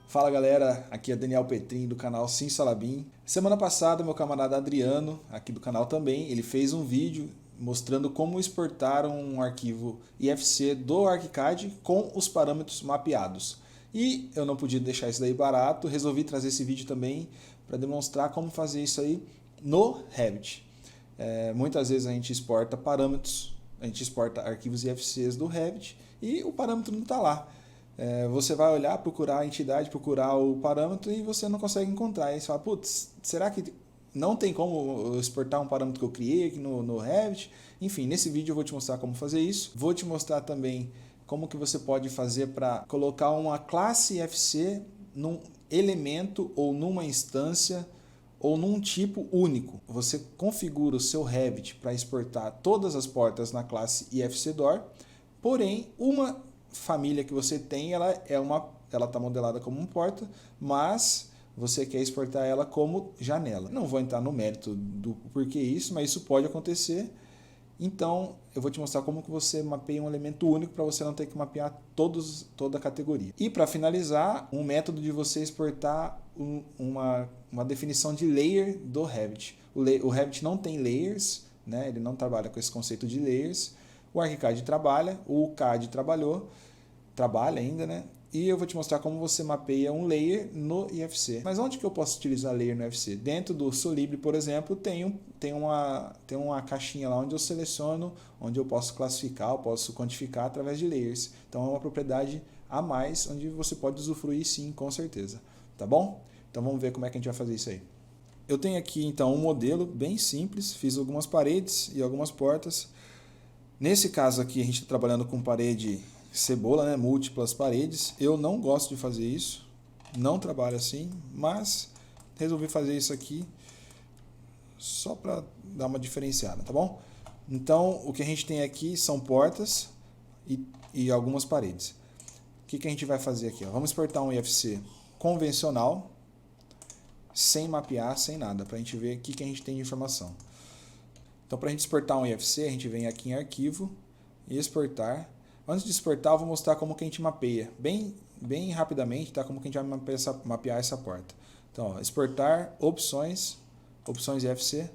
Fala galera, aqui é Daniel Petrin do canal SimSalabim. Semana passada meu camarada Adriano, aqui do canal também, ele fez um vídeo mostrando como exportar um arquivo IFC do ArchiCAD com os parâmetros mapeados. E eu não podia deixar isso daí barato, resolvi trazer esse vídeo também para demonstrar como fazer isso aí no Revit. Muitas vezes a gente exporta parâmetros, a gente exporta arquivos IFCs do Revit e o parâmetro não está lá. Você vai olhar, procurar a entidade, procurar o parâmetro e você não consegue encontrar. Aí você fala, putz, será que não tem como exportar um parâmetro que eu criei aqui no Revit? Enfim, nesse vídeo eu vou te mostrar como fazer isso. Vou te mostrar também como que você pode fazer para colocar uma classe IFC num elemento ou numa instância ou num tipo único. Você configura o seu Revit para exportar todas as portas na classe IFC Door, porém uma família que você tem, ela está modelada como uma porta, mas você quer exportar ela como janela. Não vou entrar no mérito do porquê isso, mas isso pode acontecer. Então, eu vou te mostrar como que você mapeia um elemento único para você não ter que mapear toda a categoria. E para finalizar, um método de você exportar uma definição de layer do Revit. O Revit não tem layers, né? Ele não trabalha com esse conceito de layers. O ArchiCAD trabalha, o CAD trabalha ainda, né? E eu vou te mostrar como você mapeia um layer no IFC. Mas onde que eu posso utilizar layer no IFC? Dentro do Solibri, por exemplo, tem uma caixinha lá onde eu seleciono, onde eu posso classificar, eu posso quantificar através de layers. Então é uma propriedade a mais, onde você pode usufruir sim, com certeza. Tá bom? Então vamos ver como é que a gente vai fazer isso aí. Eu tenho aqui então um modelo bem simples, fiz algumas paredes e algumas portas. Nesse caso aqui a gente está trabalhando com parede cebola, né? Múltiplas paredes. Eu não gosto de fazer isso, não trabalho assim, mas resolvi fazer isso aqui só para dar uma diferenciada, tá bom? Então o que a gente tem aqui são portas e algumas paredes. O que a gente vai fazer aqui? Vamos exportar um IFC convencional, sem mapear, sem nada, para a gente ver o que a gente tem de informação. Então, para a gente exportar um IFC, a gente vem aqui em Arquivo e Exportar. Antes de exportar, eu vou mostrar como que a gente mapeia, bem rapidamente, tá? Como que a gente vai mapear essa porta. Então, ó, Exportar, Opções IFC,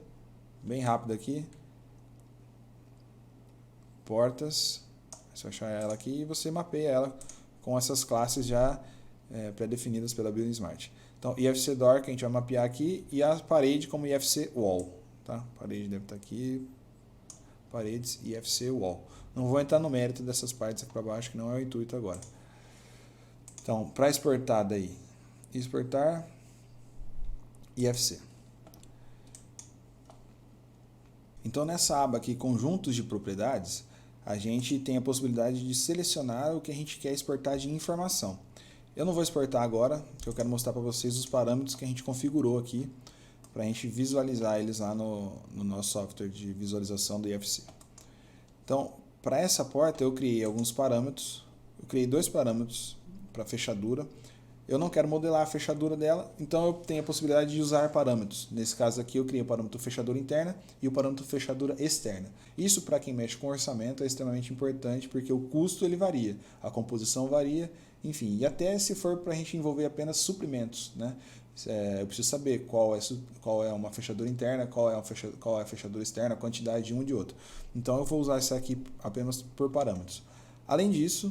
bem rápido aqui. Portas, você vai achar ela aqui e você mapeia ela com essas classes já pré-definidas pela Building Smart. Então, IFC Door, que a gente vai mapear aqui, e a parede como IFC Wall. Tá? Parede deve estar aqui, paredes IFC Wall. Não vou entrar no mérito dessas partes aqui para baixo, que não é o intuito agora. Então, para exportar daí, exportar IFC. Então, nessa aba aqui, conjuntos de propriedades, a gente tem a possibilidade de selecionar o que a gente quer exportar de informação. Eu não vou exportar agora, porque eu quero mostrar para vocês os parâmetros que a gente configurou aqui, para a gente visualizar eles lá no nosso software de visualização do IFC. Então, para essa porta eu criei alguns parâmetros, eu criei dois parâmetros para fechadura. Eu não quero modelar a fechadura dela, então eu tenho a possibilidade de usar parâmetros. Nesse caso aqui eu criei o parâmetro fechadura interna e o parâmetro fechadura externa. Isso para quem mexe com orçamento é extremamente importante, porque o custo ele varia, a composição varia, enfim, e até se for para a gente envolver apenas suprimentos, né? Eu preciso saber qual é uma fechadura interna, qual é a fechadura externa, a quantidade de um e de outro. Então eu vou usar isso aqui apenas por parâmetros. Além disso,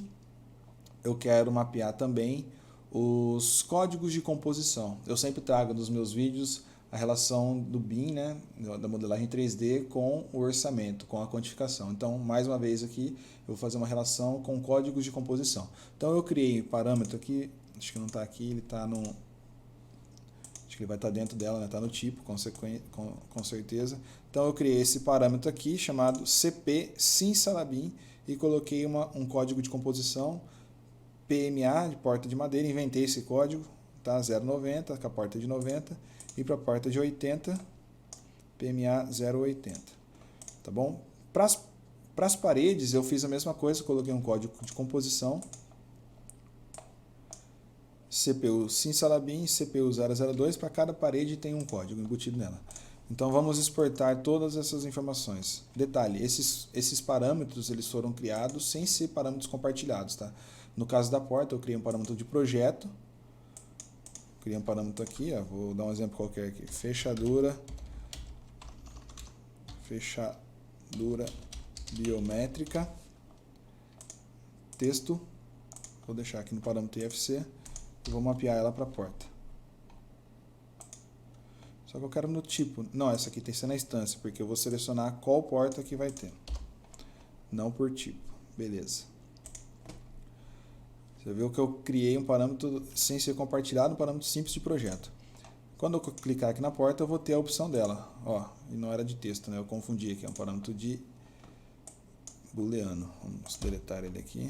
eu quero mapear também os códigos de composição. Eu sempre trago nos meus vídeos a relação do BIM, né, da modelagem 3D, com o orçamento, com a quantificação. Então, mais uma vez aqui, eu vou fazer uma relação com códigos de composição. Então eu criei parâmetro aqui, acho que não está aqui, ele está no... Acho que ele vai estar dentro dela, né? Está no tipo, com certeza. Então eu criei esse parâmetro aqui chamado CP SimSalabim e coloquei um código de composição PMA de porta de madeira, inventei esse código, tá? 0,90, com a porta de 90, e para a porta de 80, PMA 0,80. Tá bom? Para as paredes eu fiz a mesma coisa, coloquei um código de composição CPU SimSalabim, CPU 002, para cada parede tem um código embutido nela. Então vamos exportar todas essas informações. Detalhe, esses parâmetros eles foram criados sem ser parâmetros compartilhados, tá? No caso da porta, eu criei um parâmetro de projeto. Criei um parâmetro aqui, ó, vou dar um exemplo qualquer aqui. Fechadura biométrica. Texto. Vou deixar aqui no parâmetro IFC e vou mapear ela para a porta. Só que eu quero no tipo. Não, essa aqui tem que ser na instância, porque eu vou selecionar qual porta que vai ter. Não por tipo. Beleza. Você viu que eu criei um parâmetro sem ser compartilhado, um parâmetro simples de projeto. Quando eu clicar aqui na porta, eu vou ter a opção dela. Ó, e não era de texto, né? Eu confundi aqui. É um parâmetro de booleano. Vamos deletar ele aqui.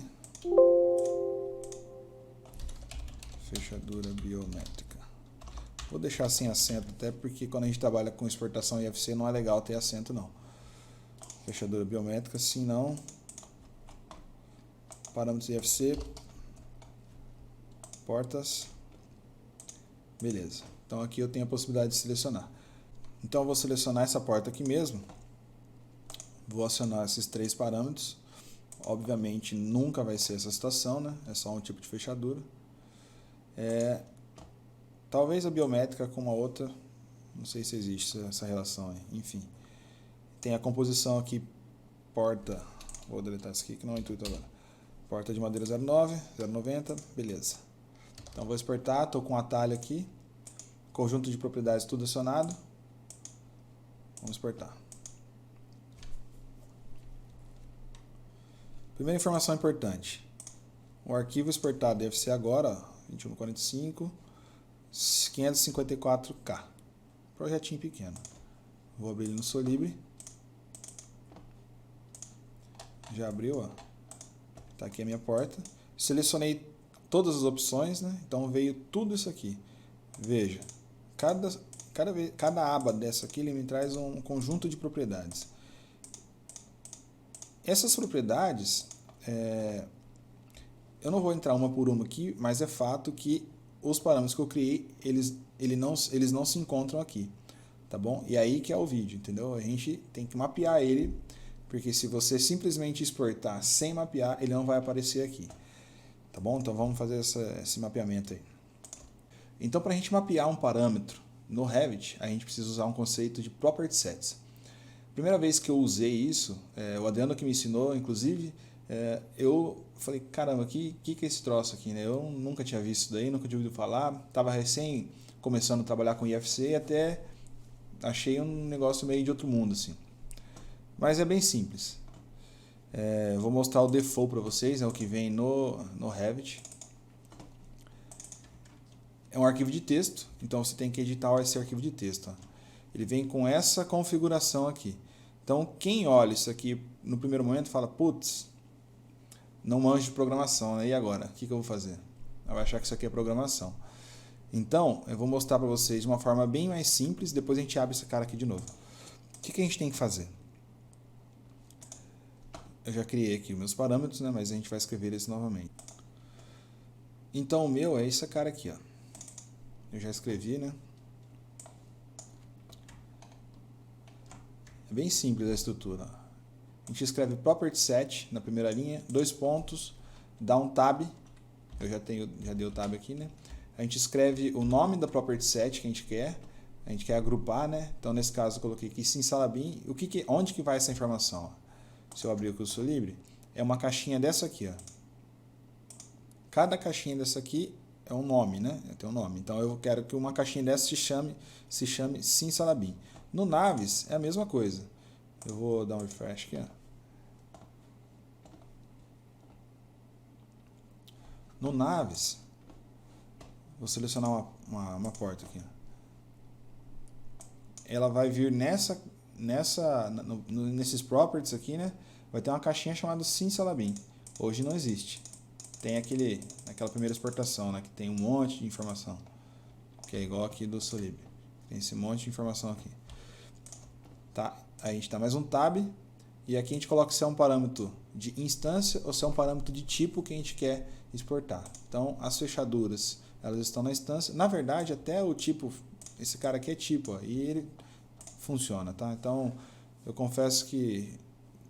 Fechadura biométrica. Vou deixar sem acento, até porque quando a gente trabalha com exportação IFC não é legal ter acento não. Fechadura biométrica, se não, parâmetros IFC, portas, beleza. Então aqui eu tenho a possibilidade de selecionar. Então eu vou selecionar essa porta aqui mesmo, vou acionar esses 3 parâmetros. Obviamente nunca vai ser essa situação, né? É só um tipo de fechadura. Talvez a biométrica com uma outra, não sei se existe essa relação aí, enfim. Tem a composição aqui, porta, vou deletar isso aqui que não é intuito agora. Porta de madeira 09, 090, beleza. Então vou exportar, estou com um atalho aqui, conjunto de propriedades tudo acionado. Vamos exportar. Primeira informação importante, o arquivo exportado deve ser agora, 2145, 554K, projetinho pequeno. Vou abrir ele no Solibre. Já abriu, ó. Tá aqui a minha porta. Selecionei todas as opções, né? Então veio tudo isso aqui. Veja, cada aba dessa aqui ele me traz um conjunto de propriedades. Essas propriedades, eu não vou entrar uma por uma aqui, mas é fato que os parâmetros que eu criei, eles não se encontram aqui, tá bom? E aí que é o vídeo, entendeu? A gente tem que mapear ele, porque se você simplesmente exportar sem mapear, ele não vai aparecer aqui, tá bom? Então vamos fazer esse mapeamento aí. Então para a gente mapear um parâmetro no Revit, a gente precisa usar um conceito de Property Sets. Primeira vez que eu usei isso, o Adriano que me ensinou, inclusive, eu falei, caramba, que é esse troço aqui, né? Eu nunca tinha visto isso daí, nunca tinha ouvido falar, estava recém começando a trabalhar com IFC e até achei um negócio meio de outro mundo, assim. Mas é bem simples. Vou mostrar o default para vocês, o que vem no Revit. É um arquivo de texto, então você tem que editar esse arquivo de texto. Ó. Ele vem com essa configuração aqui. Então, quem olha isso aqui no primeiro momento fala, putz, não manjo de programação, né? E agora? O que eu vou fazer? Vai achar que isso aqui é programação. Então, eu vou mostrar para vocês de uma forma bem mais simples, depois a gente abre essa cara aqui de novo. O que a gente tem que fazer? Eu já criei aqui os meus parâmetros, né? Mas a gente vai escrever eles novamente. Então, o meu é esse cara aqui, ó. Eu já escrevi, né? É bem simples a estrutura. A gente escreve Property Set na primeira linha, 2 pontos, dá um tab, eu já dei o tab aqui, né? A gente escreve o nome da Property Set que a gente quer agrupar, né? Então nesse caso eu coloquei aqui SimSalabim, onde que vai essa informação? Se eu abrir o curso livre, é uma caixinha dessa aqui, ó. Cada caixinha dessa aqui é um nome, né? Tem um nome, então eu quero que uma caixinha dessa se chame SimSalabim. No Naves é a mesma coisa. Eu vou dar um refresh aqui, ó. No Naves, vou selecionar uma porta aqui. Ela vai vir nesses properties aqui, né? Vai ter uma caixinha chamada SimSalabim. Hoje não existe. Tem aquela primeira exportação, né? Que tem um monte de informação. Que é igual aqui do Solibre. Tem esse monte de informação aqui. Tá? Aí a gente dá mais um tab. E aqui a gente coloca se é um parâmetro de instância ou se é um parâmetro de tipo que a gente quer exportar. Então, as fechaduras, elas estão na instância. Na verdade, até o tipo, esse cara aqui é tipo, ó, e ele funciona, tá? Então, eu confesso que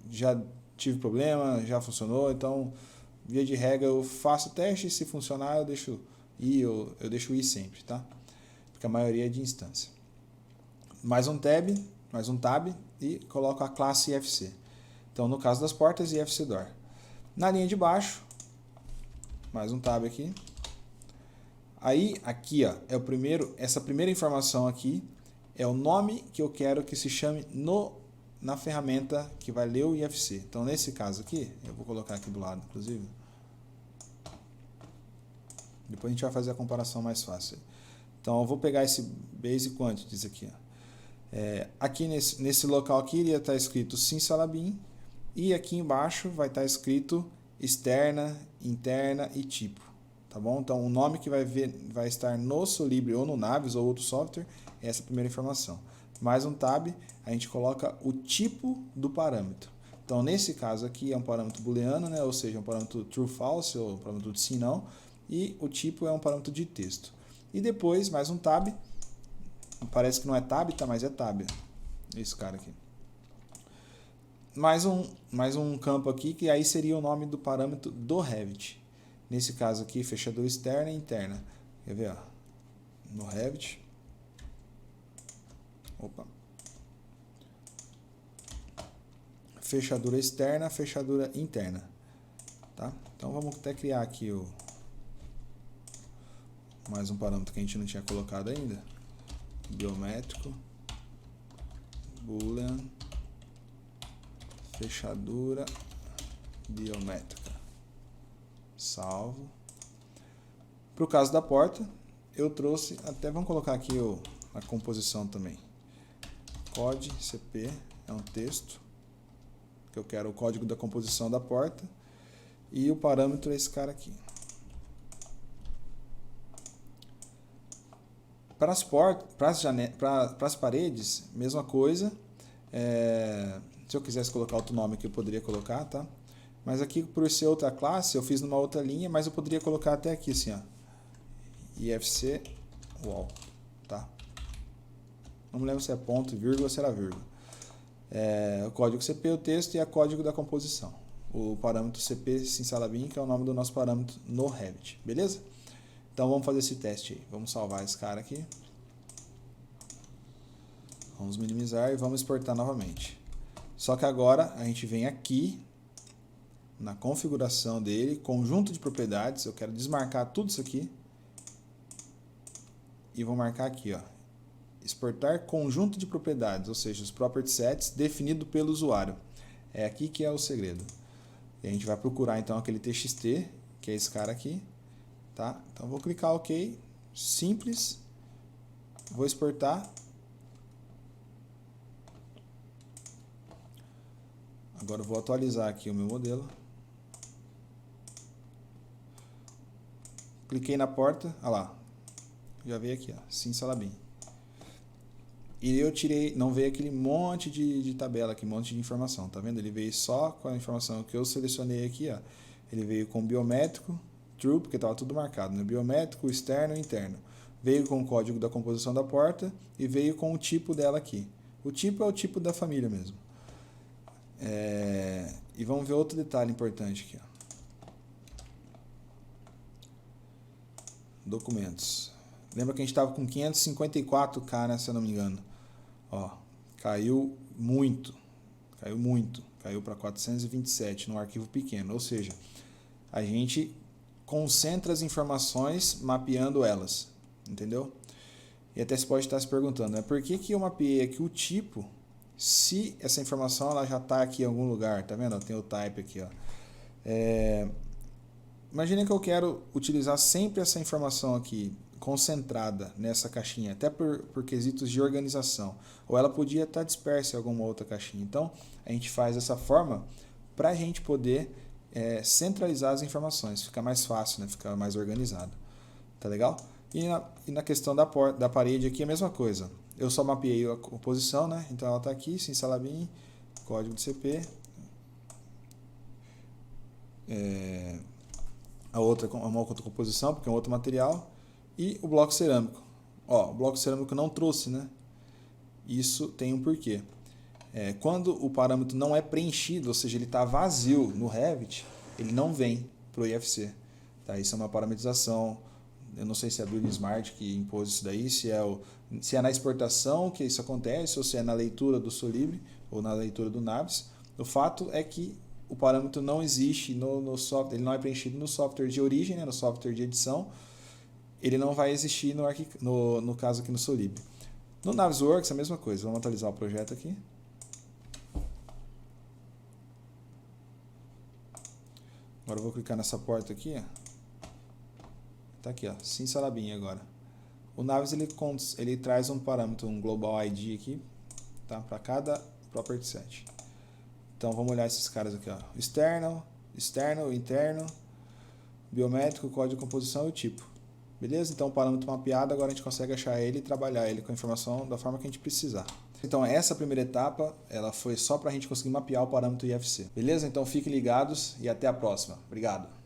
já tive problema, já funcionou, então, via de regra, eu faço o teste, se funcionar, eu deixo ir, eu deixo ir sempre, tá? Porque a maioria é de instância. Mais um tab e coloco a classe IFC. Então, no caso das portas, IFC Door. Na linha de baixo, mais um tab aqui. Aí, aqui, ó, essa primeira informação aqui é o nome que eu quero que se chame na ferramenta que vai ler o IFC. Então, nesse caso aqui, eu vou colocar aqui do lado, inclusive. Depois a gente vai fazer a comparação mais fácil. Então, eu vou pegar esse Basic Quantities aqui, ó. Aqui nesse local aqui iria estar escrito Simsalabim e aqui embaixo vai estar escrito externa, interna e tipo, tá bom? Então o nome que vai estar no Solibri ou no Navis ou outro software é essa primeira informação. Mais um tab, a gente coloca o tipo do parâmetro. Então nesse caso aqui é um parâmetro booleano, né? Ou seja, um parâmetro true false ou um parâmetro de sim não, e o tipo é um parâmetro de texto. E depois mais um tab. Parece que não é tab, tá? Mas é tab. Esse cara aqui. Mais um campo aqui, que aí seria o nome do parâmetro do Revit. Nesse caso aqui, fechadura externa e interna. Quer ver? Ó? No Revit. Opa. Fechadura externa, fechadura interna. Tá? Então vamos até criar aqui mais um parâmetro que a gente não tinha colocado ainda. Biométrico, boolean, fechadura biométrica, salvo. Para o caso da porta, eu trouxe, até vamos colocar aqui a composição também. Code CP é um texto, que eu quero o código da composição da porta, e o parâmetro é esse cara aqui. Para as portas, para as paredes, mesma coisa. Se eu quisesse colocar outro nome aqui, eu poderia colocar, tá? Mas aqui, por ser outra classe, eu fiz numa outra linha, mas eu poderia colocar até aqui, assim, ó. IFC wall, tá? Não me lembro se é ponto, vírgula ou se era vírgula. O código CP, o texto e o código da composição. O parâmetro CP Simsalabim, que é o nome do nosso parâmetro no Revit, beleza? Então vamos fazer esse teste aí. Vamos salvar esse cara aqui. Vamos minimizar e vamos exportar novamente. Só que agora a gente vem aqui na configuração dele, conjunto de propriedades. Eu quero desmarcar tudo isso aqui. E vou marcar aqui, ó. Exportar conjunto de propriedades, ou seja, os property sets definido pelo usuário. É aqui que é o segredo. E a gente vai procurar então aquele TXT, que é esse cara aqui. Tá? Então vou clicar OK, simples, vou exportar. Agora eu vou atualizar aqui o meu modelo. Cliquei na porta, olha lá, já veio aqui, ó, Simsalabim. E eu tirei, não veio aquele monte de tabela aqui, monte de informação, tá vendo? Ele veio só com a informação que eu selecionei aqui, ó. Ele veio com biométrico, true, porque estava tudo marcado, né? Biométrico, externo e interno. Veio com o código da composição da porta e veio com o tipo dela aqui. O tipo é o tipo da família mesmo. E vamos ver outro detalhe importante aqui. Ó. Documentos. Lembra que a gente estava com 554K, né, se eu não me engano. Ó, caiu muito. Caiu para 427 num arquivo pequeno. Ou seja, a gente concentra as informações mapeando elas, entendeu? E até você pode estar se perguntando, né? Por que eu mapeei aqui o tipo se essa informação ela já está aqui em algum lugar, tá vendo? Tem o type aqui, ó. Imagine que eu quero utilizar sempre essa informação aqui concentrada nessa caixinha, até por quesitos de organização, ou ela podia estar dispersa em alguma outra caixinha. Então, a gente faz dessa forma para a gente poder centralizar as informações, fica mais fácil, né? Fica mais organizado. Tá legal? E na questão da parede aqui, a mesma coisa. Eu só mapeei a composição, né? Então ela está aqui, Simsalabim, código de CP. Uma outra composição, porque é um outro material. E o bloco cerâmico. Ó, o bloco cerâmico não trouxe, né? Isso tem um porquê. Quando o parâmetro não é preenchido, ou seja, ele está vazio no Revit, ele não vem para o IFC. Tá? Isso é uma parametrização. Eu não sei se é a Build Smart que impôs isso daí, se é na exportação que isso acontece, ou se é na leitura do Solibri, ou na leitura do Navis. O fato é que o parâmetro não existe no software, ele não é preenchido no software de origem, né, no software de edição, ele não vai existir no caso aqui no Solibri. No Navisworks a mesma coisa, vamos atualizar o projeto aqui. Agora eu vou clicar nessa porta aqui, tá aqui, ó, Simsalabim agora. O Navis ele traz um parâmetro, um Global ID aqui, tá, para cada property set. Então vamos olhar esses caras aqui, ó, external, interno, biométrico, código de composição e o tipo. Beleza? Então o parâmetro mapeado, agora a gente consegue achar ele e trabalhar ele com a informação da forma que a gente precisar. Então essa primeira etapa, ela foi só para a gente conseguir mapear o parâmetro IFC. Beleza? Então fiquem ligados e até a próxima. Obrigado!